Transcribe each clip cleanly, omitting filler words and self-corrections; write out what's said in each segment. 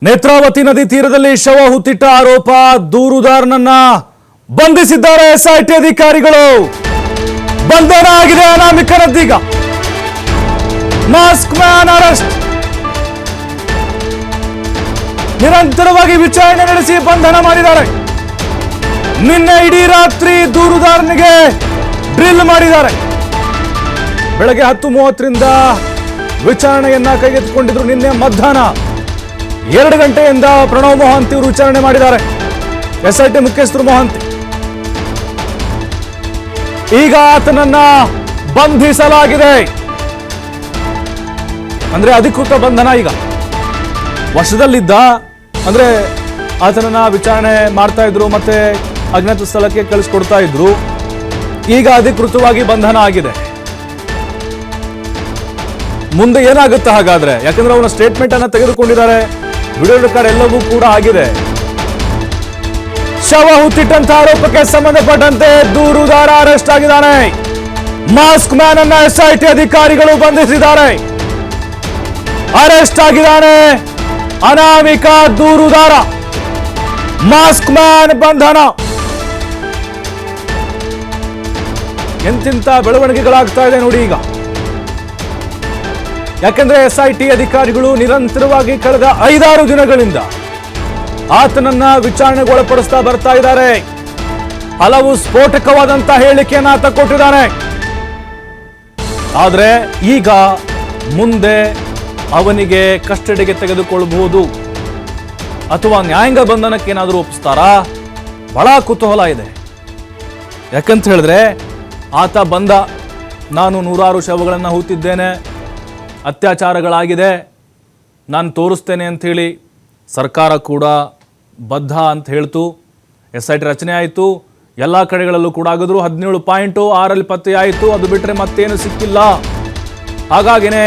ನೇತ್ರಾವತಿ ನದಿ ತೀರದಲ್ಲಿ ಶವ ಹುತ್ತಿಟ್ಟ ಆರೋಪ ದೂರುದಾರನನ್ನ ಬಂಧಿಸಿದ್ದಾರೆ ಎಸ್ಐಟಿ ಅಧಿಕಾರಿಗಳು. ಬಂಧನ ಆಗಿದೆ ಅನಾಮಿಕನದ್ದೀಗ. Mask man arrest. ನಿರಂತರವಾಗಿ ವಿಚಾರಣೆ ನಡೆಸಿ ಬಂಧನ ಮಾಡಿದ್ದಾರೆ. ನಿನ್ನೆ ಇಡೀ ರಾತ್ರಿ ದೂರುದಾರನಿಗೆ ಡ್ರಿಲ್ ಮಾಡಿದ್ದಾರೆ. ಬೆಳಗ್ಗೆ 10:30ರಿಂದ ವಿಚಾರಣೆಯನ್ನ ಕೈಗೆತ್ತಿಕೊಂಡಿದ್ರು. ನಿನ್ನೆ ಮಧ್ಯಾಹ್ನ 2 ಗಂಟೆಯಿಂದ ಪ್ರಣವ್ ಮೊಹಾಂತಿ ಅವರು ವಿಚಾರಣೆ ಮಾಡಿದ್ದಾರೆ. ಎಸ್ಐಟಿ ಮುಖ್ಯಸ್ಥರು ಮೊಹಾಂತಿ. ಈಗ ಆತನನ್ನ ಬಂಧಿಸಲಾಗಿದೆ. ಅಂದ್ರೆ ಅಧಿಕೃತ ಬಂಧನ. ಈಗ ವಶದಲ್ಲಿದ್ದ ಅಂದ್ರೆ ಆತನನ್ನ ವಿಚಾರಣೆ ಮಾಡ್ತಾ ಇದ್ರು, ಮತ್ತೆ ಅಜ್ಞಾತ ಸ್ಥಳಕ್ಕೆ ಕಳಿಸ್ಕೊಡ್ತಾ ಇದ್ರು. ಈಗ ಅಧಿಕೃತವಾಗಿ ಬಂಧನ ಆಗಿದೆ. ಮುಂದೆ ಏನಾಗುತ್ತೆ ಹಾಗಾದ್ರೆ? ಯಾಕಂದ್ರೆ ಅವನ ಸ್ಟೇಟ್ಮೆಂಟ್ ಅನ್ನ ತೆಗೆದುಕೊಂಡಿದ್ದಾರೆ. ವಿಡಿಯೋ ರೆಕಾರ್ಡ್ ಎಲ್ಲವೂ ಕೂಡ ಆಗಿದೆ. ಶವ ಹುತ್ತಿಟ್ಟಂತ ಆರೋಪಕ್ಕೆ ಸಂಬಂಧಪಟ್ಟಂತೆ ದೂರುದಾರ ಅರೆಸ್ಟ್ ಆಗಿದ್ದಾನೆ. ಮಾಸ್ಕ್ ಮ್ಯಾನ್ ಅನ್ನ ಎಸ್ಐಟಿ ಅಧಿಕಾರಿಗಳು ಬಂಧಿಸಿದ್ದಾರೆ. ಅರೆಸ್ಟ್ ಆಗಿದ್ದಾನೆ ಅನಾಮಿಕ ದೂರುದಾರ. ಮಾಸ್ಕ್ ಮ್ಯಾನ್ ಬಂಧನ. ಎಂತಿಂತ ಬೆಳವಣಿಗೆಗಳಾಗ್ತಾ ಇದೆ ನೋಡಿ ಈಗ. ಯಾಕೆಂದ್ರೆ ಎಸ್ಐಟಿ ಅಧಿಕಾರಿಗಳು ನಿರಂತರವಾಗಿ ಕಳೆದ 5-6 ದಿನಗಳಿಂದ ಆತನನ್ನ ವಿಚಾರಣೆಗೆ ಒಳಪಡಿಸ್ತಾ ಬರ್ತಾ ಇದ್ದಾರೆ. ಹಲವು ಸ್ಫೋಟಕವಾದಂತಹ ಹೇಳಿಕೆಯನ್ನು ಆತ ಕೊಟ್ಟಿದ್ದಾನೆ. ಆದ್ರೆ ಈಗ ಮುಂದೆ ಅವನಿಗೆ ಕಸ್ಟಡಿಗೆ ತೆಗೆದುಕೊಳ್ಳಬಹುದು ಅಥವಾ ನ್ಯಾಯಾಂಗ ಬಂಧನಕ್ಕೆ ಏನಾದರೂ ಒಪ್ಪಿಸ್ತಾರಾ? ಬಹಳ ಕುತೂಹಲ ಇದೆ. ಯಾಕಂತ ಹೇಳಿದ್ರೆ ಆತ ಬಂದ, ನಾನು 100 ಶವಗಳನ್ನು ಹೂತಿದ್ದೇನೆ, ಅತ್ಯಾಚಾರಗಳಾಗಿದೆ, ನಾನು ತೋರಿಸ್ತೇನೆ ಅಂಥೇಳಿ ಸರ್ಕಾರ ಕೂಡ ಬದ್ಧ ಅಂತ ಹೇಳ್ತು. ಎಸ್ಐಟಿ ರಚನೆ ಆಯಿತು. ಎಲ್ಲ ಕಡೆಗಳಲ್ಲೂ ಕೂಡ ಆಗಿದ್ರು. 17 ಪಾಯಿಂಟು 6ರಲ್ಲಿ ಪತ್ತೆ ಆಯಿತು. ಅದು ಬಿಟ್ಟರೆ ಮತ್ತೇನು ಸಿಕ್ಕಿಲ್ಲ. ಹಾಗಾಗಿನೇ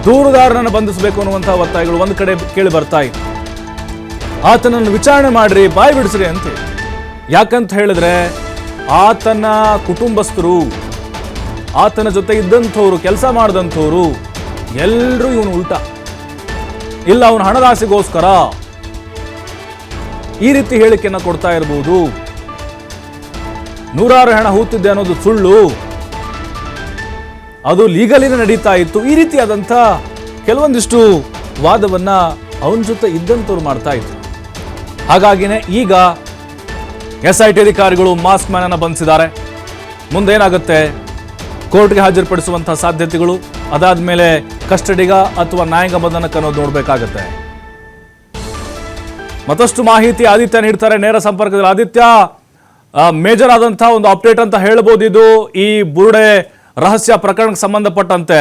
ದೂರುದಾರನನ್ನು ಬಂಧಿಸಬೇಕು ಅನ್ನುವಂಥ ಒತ್ತಾಯಗಳು ಒಂದು ಕಡೆ ಕೇಳಿ ಬರ್ತಾ ಇತ್ತು. ಆತನನ್ನು ವಿಚಾರಣೆ ಮಾಡ್ರಿ, ಬಾಯಿ ಬಿಡಿಸ್ರಿ ಅಂತ. ಯಾಕಂತ ಹೇಳಿದ್ರೆ ಆತನ ಕುಟುಂಬಸ್ಥರು, ಆತನ ಜೊತೆ ಇದ್ದಂಥವ್ರು, ಕೆಲಸ ಮಾಡಿದಂಥವ್ರು ಎಲ್ಲರೂ ಇವನು ಉಲ್ಟಾ, ಇಲ್ಲ ಅವನ ಹಣದಾಸೆಗೋಸ್ಕರ ಈ ರೀತಿ ಹೇಳಿಕೆಯನ್ನು ಕೊಡ್ತಾ ಇರಬಹುದು. 100 ಹಣ ಹೂತಿದ್ದೆ ಅನ್ನೋದು ಸುಳ್ಳು, ಅದು ಲೀಗಲಿನ ನಡೀತಾ ಇತ್ತು. ಈ ರೀತಿಯಾದಂಥ ಕೆಲವೊಂದಿಷ್ಟು ವಾದವನ್ನ ಅವನ ಜೊತೆ ಇದ್ದಂಥವ್ರು ಮಾಡ್ತಾ ಇದ್ರು. ಹಾಗಾಗಿನೇ ಈಗ ಎಸ್ಐಟಿ ಅಧಿಕಾರಿಗಳು ಮಾಸ್ಕ್ ಮ್ಯಾನ್ ಅನ್ನು ಬಂಧಿಸಿದ್ದಾರೆ. ಮುಂದೇನಾಗುತ್ತೆ? ಕೋರ್ಟ್ಗೆ ಹಾಜರುಪಡಿಸುವಂತಹ ಸಾಧ್ಯತೆಗಳು, ಅದಾದ್ಮೇಲೆ ಕಸ್ಟಡಿಗ ಅಥವಾ ನ್ಯಾಯಾಂಗ ಬಂಧನಕ್ಕೆ ಅನ್ನೋದು ನೋಡ್ಬೇಕಾಗತ್ತೆ. ಮತ್ತಷ್ಟು ಮಾಹಿತಿ ಆದಿತ್ಯ ನೀಡ್ತಾರೆ ನೇರ ಸಂಪರ್ಕದಲ್ಲಿ. ಆದಿತ್ಯ, ಮೇಜರ್ ಆದಂತಹ ಒಂದು ಅಪ್ಡೇಟ್ ಅಂತ ಹೇಳ್ಬೋದು ಇದು. ಈ ಬುರುಡೆ ರಹಸ್ಯ ಪ್ರಕರಣಕ್ಕೆ ಸಂಬಂಧಪಟ್ಟಂತೆ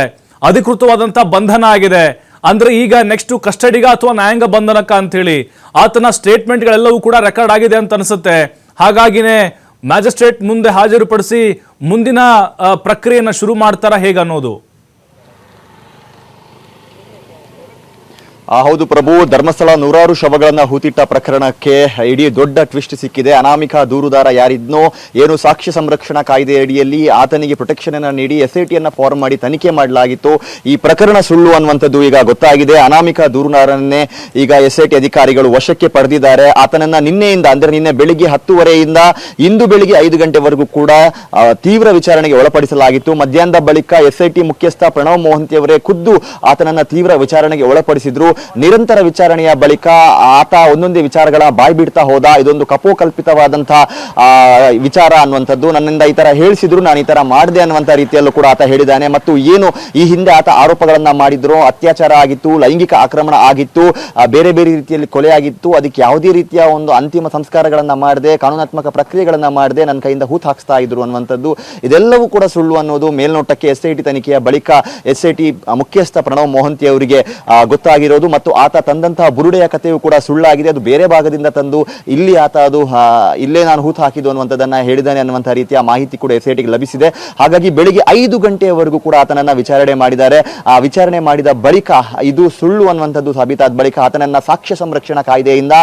ಅಧಿಕೃತವಾದಂತಹ ಬಂಧನ ಆಗಿದೆ. ಅಂದ್ರೆ ಈಗ ನೆಕ್ಸ್ಟ್ ಕಸ್ಟಡಿಗ ಅಥವಾ ನ್ಯಾಯಾಂಗ ಬಂಧನಕ್ಕ ಅಂತ ಹೇಳಿ ಆತನ ಸ್ಟೇಟ್ಮೆಂಟ್ಗಳೆಲ್ಲವೂ ಕೂಡ ರೆಕಾರ್ಡ್ ಆಗಿದೆ ಅಂತ ಅನಿಸುತ್ತೆ. ಹಾಗಾಗಿನೇ ಮ್ಯಾಜಿಸ್ಟ್ರೇಟ್ ಮುಂದೆ ಹಾಜರುಪಡಿಸಿ ಮುಂದಿನ ಪ್ರಕ್ರಿಯೆಯನ್ನು ಶುರು ಮಾಡ್ತಾರಾ ಹೇಗನ್ನೋದು? ಹೌದು ಪ್ರಭು, ಧರ್ಮಸ್ಥಳ 100 ಶವಗಳನ್ನ ಹೂತಿಟ್ಟ ಪ್ರಕರಣಕ್ಕೆ ಇಡೀ ದೊಡ್ಡ ಟ್ವಿಸ್ಟ್ ಸಿಕ್ಕಿದೆ. ಅನಾಮಿಕ ದೂರುದಾರ ಯಾರಿದ್ನೋ ಏನು ಸಾಕ್ಷ್ಯ ಸಂರಕ್ಷಣಾ ಕಾಯ್ದೆ ಅಡಿಯಲ್ಲಿ ಆತನಿಗೆ ಪ್ರೊಟೆಕ್ಷನ್ ಅನ್ನು ನೀಡಿ ಎಸ್ಐಟಿಯನ್ನ ಫಾರ್ಮ್ ಮಾಡಿ ತನಿಖೆ ಮಾಡಲಾಗಿತ್ತು. ಈ ಪ್ರಕರಣ ಸುಳ್ಳು ಅನ್ನುವಂಥದ್ದು ಈಗ ಗೊತ್ತಾಗಿದೆ. ಅನಾಮಿಕ ದೂರುದಾರನ್ನೇ ಈಗ ಎಸ್ಐಟಿ ಅಧಿಕಾರಿಗಳು ವಶಕ್ಕೆ ಪಡೆದಿದ್ದಾರೆ. ಆತನನ್ನ ನಿನ್ನೆಯಿಂದ ಅಂದ್ರೆ ನಿನ್ನೆ ಬೆಳಿಗ್ಗೆ 10:30ಯಿಂದ ಇಂದು ಬೆಳಿಗ್ಗೆ 5 ಗಂಟೆವರೆಗೂ ಕೂಡ ತೀವ್ರ ವಿಚಾರಣೆಗೆ ಒಳಪಡಿಸಲಾಗಿತ್ತು. ಮಧ್ಯಾಹ್ನದ ಬಳಿಕ ಎಸ್ಐಟಿ ಮುಖ್ಯಸ್ಥ ಪ್ರಣವ್ ಮೊಹಾಂತಿ ಅವರೇ ಖುದ್ದು ಆತನನ್ನ ತೀವ್ರ ವಿಚಾರಣೆಗೆ ಒಳಪಡಿಸಿದ್ರು. ನಿರಂತರ ವಿಚಾರಣೆಯ ಬಳಿಕ ಆತ ಒಂದೊಂದೇ ವಿಚಾರಗಳ ಬಾಯಿ ಬಿಡ್ತಾ ಹೋದ. ಇದೊಂದು ಕಪೋಕಲ್ಪಿತವಾದಂತಹ ವಿಚಾರ ಅನ್ನುವಂಥದ್ದು, ನನ್ನಿಂದ ಈ ತರ ಹೇಳಿಸಿದ್ರು, ನಾನು ಈ ತರ ಮಾಡಿದೆ ಅನ್ನುವಂಥ ರೀತಿಯಲ್ಲೂ ಕೂಡ ಆತ ಹೇಳಿದ್ದಾನೆ. ಮತ್ತು ಏನು ಈ ಹಿಂದೆ ಆತ ಆರೋಪಗಳನ್ನ ಮಾಡಿದ್ರು, ಅತ್ಯಾಚಾರ ಆಗಿತ್ತು, ಲೈಂಗಿಕ ಆಕ್ರಮಣ ಆಗಿತ್ತು, ಬೇರೆ ಬೇರೆ ರೀತಿಯಲ್ಲಿ ಕೊಲೆ ಆಗಿತ್ತು, ಅದಕ್ಕೆ ಯಾವುದೇ ರೀತಿಯ ಒಂದು ಅಂತಿಮ ಸಂಸ್ಕಾರಗಳನ್ನ ಮಾಡದೆ, ಕಾನೂನಾತ್ಮಕ ಪ್ರಕ್ರಿಯೆಗಳನ್ನ ಮಾಡದೆ ನನ್ನ ಕೈಯಿಂದ ಹೂತ್ ಹಾಕ್ಸ್ತಾ ಇದ್ರು ಅನ್ನುವಂಥದ್ದು, ಇದೆಲ್ಲವೂ ಕೂಡ ಸುಳ್ಳು ಅನ್ನೋದು ಮೇಲ್ನೋಟಕ್ಕೆ ಎಸ್ಐಟಿ ತನಿಖೆಯ ಬಳಿಕ ಎಸ್ಐಟಿ ಮುಖ್ಯಸ್ಥ ಪ್ರಣವ್ ಮೊಹಾಂತಿ ಅವರಿಗೆ ಗೊತ್ತಾಗಿರೋದು. ಮತ್ತು ಆತ ತಂದಂತಹ ಬುರುಡೆಯ ಕಥೆಯು ಕೂಡ ಸುಳ್ಳಾಗಿದೆ. ಅದು ಬೇರೆ ಭಾಗದಿಂದ ತಂದು ಇಲ್ಲಿ ಆತ ಅದು ಇಲ್ಲೇ ನಾನು ಹೂತು ಹಾಕಿದ್ದು ಅನ್ನುವಂಥದ್ದನ್ನ ಹೇಳಿದ್ದಾನೆ ಅನ್ನುವಂತಹ ರೀತಿಯ ಮಾಹಿತಿ ಕೂಡ ಎಸ್ಐಟಿಗೆ ಲಭಿಸಿದೆ. ಹಾಗಾಗಿ ಬೆಳಿಗ್ಗೆ 5 ಗಂಟೆಯವರೆಗೂ ಕೂಡ ಆತನನ್ನ ವಿಚಾರಣೆ ಮಾಡಿದ್ದಾರೆ. ಆ ವಿಚಾರಣೆ ಮಾಡಿದ ಬಳಿಕ ಇದು ಸುಳ್ಳು ಅನ್ನುವಂಥದ್ದು ಸಾಬೀತಾದ ಬಳಿಕ ಆತನನ್ನ ಸಾಕ್ಷ್ಯ ಸಂರಕ್ಷಣಾ ಕಾಯ್ದೆಯಿಂದ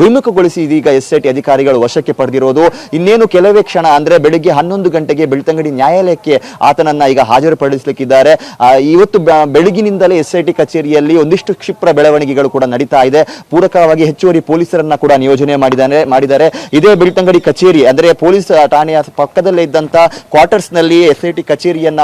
ವಿಮುಖಗೊಳಿಸಿ ಇದೀಗ ಎಸ್ಐಟಿ ಅಧಿಕಾರಿಗಳು ವಶಕ್ಕೆ ಪಡೆದಿರೋದು. ಇನ್ನೇನು ಕೆಲವೇ ಕ್ಷಣ ಅಂದ್ರೆ ಬೆಳಿಗ್ಗೆ 11 ಗಂಟೆಗೆ ಬೆಳ್ತಂಗಡಿ ನ್ಯಾಯಾಲಯಕ್ಕೆ ಆತನನ್ನ ಈಗ ಹಾಜರುಪಡಿಸಲಿಕ್ಕಿದ್ದಾರೆ. ಇವತ್ತು ಬೆಳಗಿನಿಂದಲೇ ಎಸ್ಐಟಿ ಕಚೇರಿಯಲ್ಲಿ ಒಂದಿಷ್ಟು ಕ್ಷಿಪ್ರ ಬೆಳವಣಿಗೆಗಳು ಕೂಡ ನಡೀತಾ ಇದೆ. ಪೂರಕವಾಗಿ ಹೆಚ್ಚುವರಿ ಪೊಲೀಸರನ್ನ ಕೂಡ ನಿಯೋಜನೆ ಮಾಡಿದ್ದಾರೆ. ಇದೇ ಬೆಳ್ತಂಗಡಿ ಕಚೇರಿ ಅಂದ್ರೆ ಪೊಲೀಸ್ ಠಾಣೆಯ ಪಕ್ಕದಲ್ಲೇ ಇದ್ದಂತ ಕ್ವಾರ್ಟರ್ಸ್ ನಲ್ಲಿ SIT ಕಚೇರಿಯನ್ನ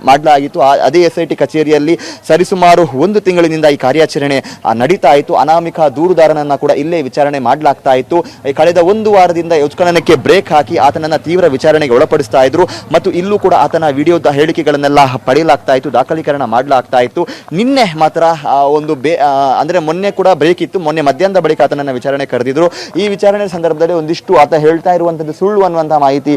ಮಾಡಲಾಗಿತ್ತು. ಅದೇ SIT ಕಚೇರಿಯಲ್ಲಿ ಸರಿಸುಮಾರು 1 ತಿಂಗಳಿನಿಂದ ಈ ಕಾರ್ಯಾಚರಣೆ ನಡೀತಾ ಇತ್ತು. ಅನಾಮಿಕ ದೂರುದಾರನನ್ನ ಕೂಡ ಇಲ್ಲೇ ವಿಚಾರಣೆ ಮಾಡಲಾಗ್ತಾ ಇತ್ತು. ಕಳೆದ 1 ವಾರದಿಂದ ಉತ್ಖನನಕ್ಕೆ ಬ್ರೇಕ್ ಹಾಕಿ ಆತನನ್ನ ತೀವ್ರ ವಿಚಾರಣೆಗೆ ಒಳಪಡಿಸ್ತಾ ಇದ್ರು ಮತ್ತು ಇಲ್ಲೂ ಕೂಡ ಆತನ ವಿಡಿಯೋದ ಹೇಳಿಕೆಗಳನ್ನೆಲ್ಲ ಪಡೆಯಲಾಗ್ತಾ ಇತ್ತು, ದಾಖಲೀಕರಣ ಮಾಡಲಾಗ್ತಾ ಇತ್ತು. ನಿನ್ನೆ ಮಾತ್ರ ಅಂದ್ರೆ ಮೊನ್ನೆ ಕೂಡ ಬ್ರೇಕ್ ಇತ್ತು. ಮೊನ್ನೆ ಮಧ್ಯಾಹ್ನದ ಬಳಿಕ ಆತನನ್ನ ವಿಚಾರಣೆ ಕರೆದಿದ್ರು. ಈ ವಿಚಾರಣೆ ಸಂದರ್ಭದಲ್ಲಿ ಒಂದಿಷ್ಟು ಆತ ಹೇಳ್ತಾ ಇರುವಂತದ್ದು ಸುಳ್ಳು ಅನ್ನುವಂತಹ ಮಾಹಿತಿ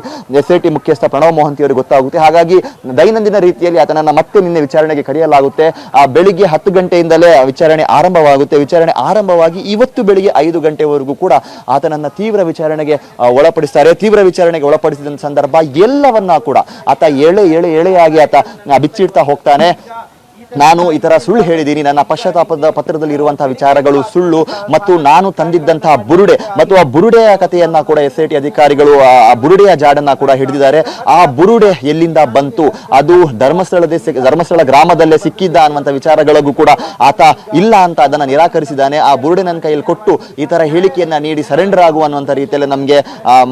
SIT ಮುಖ್ಯಸ್ಥ ಪ್ರಣವ್ ಮೊಹಂತಿ ಅವರಿಗೆ ಗೊತ್ತಾಗುತ್ತೆ. ಹಾಗಾಗಿ ದೈನಂದಿನ ರೀತಿಯಲ್ಲಿ ಆತನನ್ನ ಮತ್ತೆ ನಿನ್ನೆ ವಿಚಾರಣೆಗೆ ಕರೆಯಲಾಗುತ್ತೆ. ಬೆಳಿಗ್ಗೆ 10 ಗಂಟೆಯಿಂದಲೇ ವಿಚಾರಣೆ ಆರಂಭವಾಗುತ್ತೆ. ವಿಚಾರಣೆ ಆರಂಭವಾಗಿ ಇವತ್ತು ಬೆಳಿಗ್ಗೆ 5 ಗಂಟೆವರೆಗೂ ಕೂಡ ಆತನನ್ನ ತೀವ್ರ ವಿಚಾರಣೆಗೆ ಒಳಪಡಿಸ್ತಾರೆ. ತೀವ್ರ ವಿಚಾರಣೆಗೆ ಒಳಪಡಿಸಿದ ಸಂದರ್ಭ ಎಲ್ಲವನ್ನ ಕೂಡ ಆತ ಎಳೆಯಾಗಿ ಆತ ಬಿಚ್ಚಿಡ್ತಾ ಹೋಗ್ತಾನೆ. ನಾನು ಈ ತರ ಸುಳ್ಳು ಹೇಳಿದ್ದೀನಿ, ನನ್ನ ಪಶ್ಚಾತ್ತಾಪದ ಪತ್ರದಲ್ಲಿ ಇರುವಂತಹ ವಿಚಾರಗಳು ಸುಳ್ಳು ಮತ್ತು ನಾನು ತಂದಿದ್ದಂತಹ ಬುರುಡೆ ಮತ್ತು ಆ ಬುರುಡೆಯ ಕಥೆಯನ್ನ ಕೂಡ SIT ಅಧಿಕಾರಿಗಳು ಆ ಬುರುಡೆಯ ಜಾಡನ್ನ ಕೂಡ ಹಿಡಿದಿದ್ದಾರೆ. ಆ ಬುರುಡೆ ಎಲ್ಲಿಂದ ಬಂತು, ಅದು ಧರ್ಮಸ್ಥಳ ಗ್ರಾಮದಲ್ಲೇ ಸಿಕ್ಕಿದ್ದ ಅನ್ನುವಂಥ ವಿಚಾರಗಳಿಗೂ ಕೂಡ ಆತ ಇಲ್ಲ ಅಂತ ಅದನ್ನ ನಿರಾಕರಿಸಿದ್ದಾನೆ. ಆ ಬುರುಡೆ ನನ್ನ ಕೈಯಲ್ಲಿ ಕೊಟ್ಟು ಈ ತರ ಹೇಳಿಕೆಯನ್ನ ನೀಡಿ ಸರೆಂಡರ್ ಆಗುವಂತ ರೀತಿಯಲ್ಲಿ ನಮಗೆ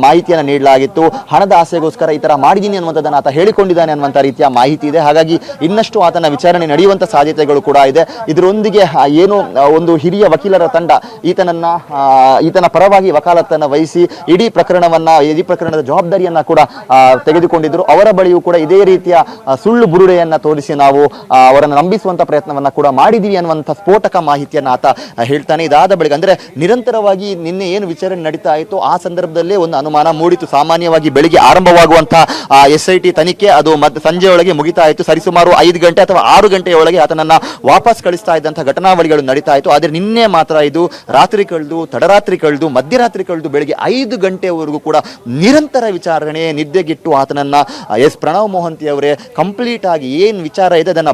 ಮಾಹಿತಿಯನ್ನ ನೀಡಲಾಗಿತ್ತು. ಹಣದ ಆಸೆಗೋಸ್ಕರ ಈ ತರ ಮಾಡಿದ್ದೀನಿ ಅನ್ನುವಂಥದ್ದನ್ನ ಆತ ಹೇಳಿಕೊಂಡಿದ್ದಾನೆ ಅನ್ನುವಂಥ ರೀತಿಯ ಮಾಹಿತಿ ಇದೆ. ಹಾಗಾಗಿ ಇನ್ನಷ್ಟು ಆತನ ವಿಚಾರಣೆ ನಡೆಯುವಂತ ಸಾಧ್ಯತೆಗಳು ಕೂಡ ಇದೆ. ಇದರೊಂದಿಗೆ ಏನು ಒಂದು ಹಿರಿಯ ವಕೀಲರ ತಂಡ ಈತನ ಪರವಾಗಿ ವಕಾಲತ್ತನ್ನ ವಹಿಸಿ ಇಡೀ ಪ್ರಕರಣದ ಜವಾಬ್ದಾರಿಯನ್ನ ಕೂಡ ತೆಗೆದುಕೊಂಡಿದ್ರು. ಅವರ ಬಳಿಯೂ ಕೂಡ ಇದೇ ರೀತಿಯ ಸುಳ್ಳು ಬುರುಡೆಯನ್ನ ತೋರಿಸಿ ನಾವು ಅವರನ್ನು ನಂಬಿಸುವಂತ ಪ್ರಯತ್ನವನ್ನ ಕೂಡ ಮಾಡಿದೀವಿ ಅನ್ನುವಂಥ ಸ್ಫೋಟಕ ಮಾಹಿತಿಯನ್ನ ಆತ ಹೇಳ್ತಾನೆ. ಇದಾದ ಬಳಿಕ ಅಂದ್ರೆ ನಿರಂತರವಾಗಿ ನಿನ್ನೆ ಏನು ವಿಚಾರಣೆ ನಡೀತಾ ಇತ್ತು ಆ ಸಂದರ್ಭದಲ್ಲೇ ಒಂದು ಅನುಮಾನ ಮೂಡಿತು. ಸಾಮಾನ್ಯವಾಗಿ ಬೆಳಿಗ್ಗೆ ಆರಂಭವಾಗುವಂತಹ SIT ತನಿಖೆ ಅದು ಸಂಜೆ ಒಳಗೆ ಮುಗಿತಾ ಇತ್ತು. ಸರಿಸುಮಾರು 5 ಗಂಟೆ ಅಥವಾ 6 ಗಂಟೆಯ ಒಳಗೆ ಆತನನ್ನ ವಾಪಸ್ ಕಳಿಸ್ತಾ ಇದ್ದಂತಹ ಘಟನಾವಳಿಗಳು ನಡೀತಾ ಇತ್ತು. ಆದ್ರೆ ನಿನ್ನೆ ಮಾತ್ರ ಇದು ರಾತ್ರಿ ಕಳೆದು ತಡರಾತ್ರಿ ಕಳೆದು ಮಧ್ಯರಾತ್ರಿ ಕಳೆದು ಬೆಳಿಗ್ಗೆ 5 ಗಂಟೆವರೆಗೂ ಕೂಡ ನಿರಂತರ ವಿಚಾರಣೆ ನಿದ್ದೆಗಿಟ್ಟು ಆತನನ್ನ ಪ್ರಣವ್ ಮೊಹಂತಿ ಅವರೇ ಕಂಪ್ಲೀಟ್ ಆಗಿ ಏನ್ ವಿಚಾರ ಇದೆ ಅದನ್ನ